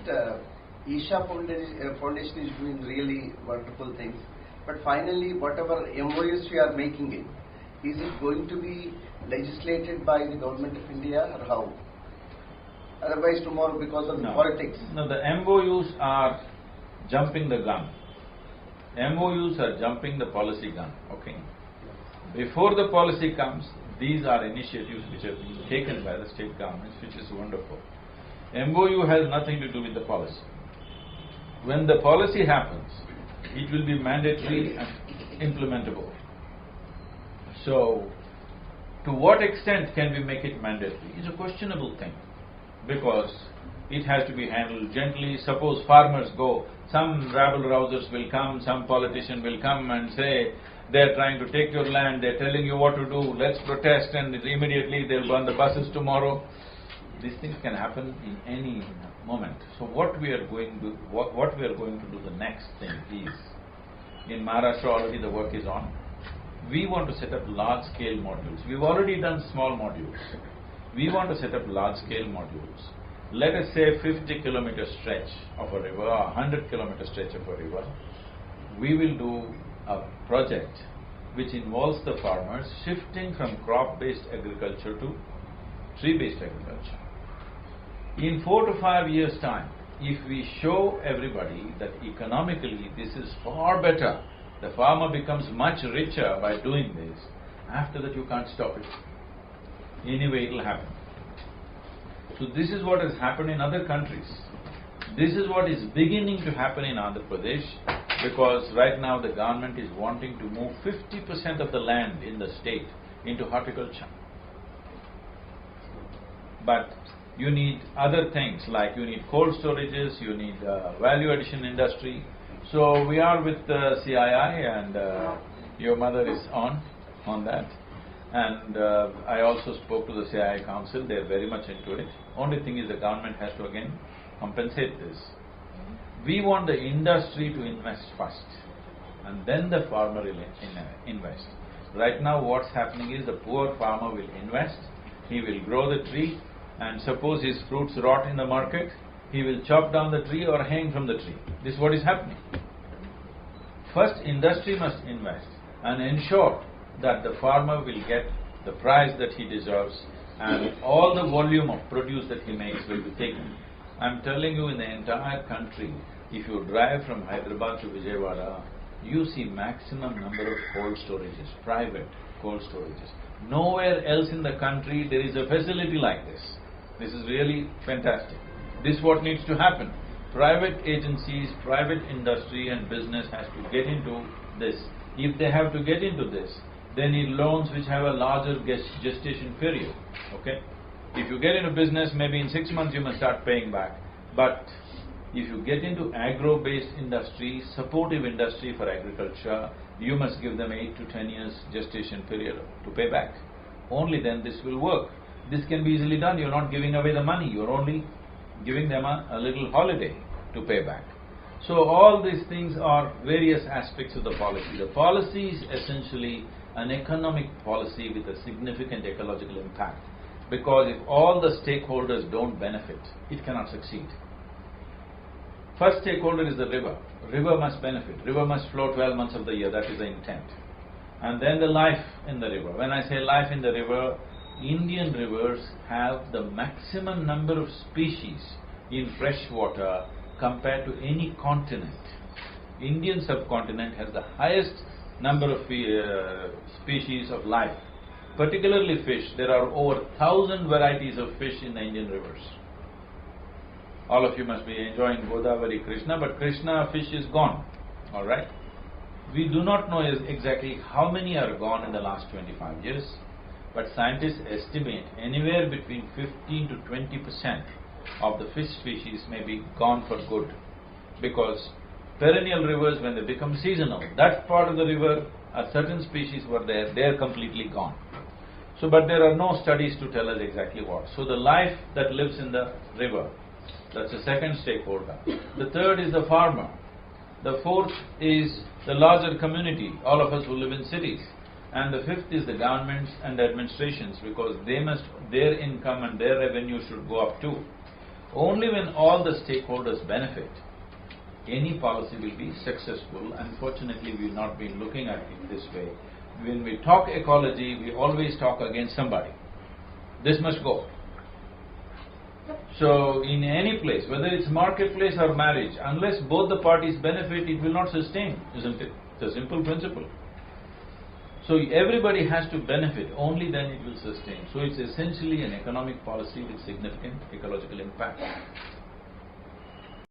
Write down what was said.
that Isha Foundation is doing really wonderful things, but finally whatever MOUs we are making is it going to be legislated by the government of India or how? Otherwise tomorrow because of the politics. No, the MOUs are jumping the gun. MOUs are jumping the policy gun, okay? Before the policy comes, these are initiatives which have been taken by the state governments, which is wonderful. MOU has nothing to do with the policy. When the policy happens, it will be mandatory and implementable. So, to what extent can we make it mandatory is a questionable thing, because it has to be handled gently. Suppose farmers go, some rabble-rousers will come, some politician will come and say, they're trying to take your land, they're telling you what to do, let's protest, and immediately they'll burn the buses tomorrow. These things can happen in any moment. So what we are going to do the next thing is, in Maharashtra already the work is on. We want to set up large-scale modules. We've already done small modules. We want to set up large-scale modules. Let us say 50-kilometer stretch of a river, or 100-kilometer stretch of a river. We will do a project which involves the farmers shifting from crop-based agriculture to tree-based agriculture. In 4 to 5 years' time, if we show everybody that economically this is far better, the farmer becomes much richer by doing this, after that you can't stop it. Anyway, it will happen. So this is what has happened in other countries. This is what is beginning to happen in Andhra Pradesh, because right now the government is wanting to move 50% of the land in the state into horticulture. But you need other things, like you need cold storages, you need value addition industry. So we are with the CII, and your mother is on that. And I also spoke to the CII Council, they're very much into it. Only thing is the government has to again compensate this. We want the industry to invest first, and then the farmer will invest. Right now what's happening is the poor farmer will invest, he will grow the tree, and suppose his fruits rot in the market, he will chop down the tree or hang from the tree. This is what is happening. First, industry must invest and ensure that the farmer will get the price that he deserves, and all the volume of produce that he makes will be taken. I'm telling you, in the entire country, if you drive from Hyderabad to Vijayawada, you see maximum number of cold storages, private cold storages. Nowhere else in the country there is a facility like this. This is really fantastic. This is what needs to happen. Private agencies, private industry and business has to get into this. If they have to get into this, they need loans which have a larger gestation period, okay? If you get into business, maybe in 6 months you must start paying back. But if you get into agro-based industry, supportive industry for agriculture, you must give them 8 to 10 years gestation period to pay back. Only then this will work. This can be easily done. You're not giving away the money, you're only giving them a little holiday to pay back. So all these things are various aspects of the policy. The policy is essentially an economic policy with a significant ecological impact, because if all the stakeholders don't benefit, it cannot succeed. First stakeholder is the river. River must benefit. River must flow 12 months of the year, that is the intent. And then the life in the river. When I say life in the river, Indian rivers have the maximum number of species in fresh water compared to any continent. Indian subcontinent has the highest number of species of life, particularly fish. There are over 1,000 varieties of fish in the Indian rivers. All of you must be enjoying Godavari, Krishna, but Krishna fish is gone, alright? We do not know exactly how many are gone in the last 25 years, but scientists estimate anywhere between 15 to 20% of the fish species may be gone for good, because perennial rivers, when they become seasonal, that part of the river, a certain species were there, they are completely gone. So, but there are no studies to tell us exactly what. So the life that lives in the river, that's the second stakeholder. The third is the farmer. The fourth is the larger community, all of us who live in cities. And the fifth is the governments and the administrations, because they must, their income and their revenue should go up too. Only when all the stakeholders benefit, any policy will be successful. Unfortunately, we've not been looking at it this way. When we talk ecology, we always talk against somebody. This must go. So, in any place, whether it's marketplace or marriage, unless both the parties benefit, it will not sustain, isn't it? It's a simple principle. So, everybody has to benefit, only then it will sustain. So, it's essentially an economic policy with significant ecological impact.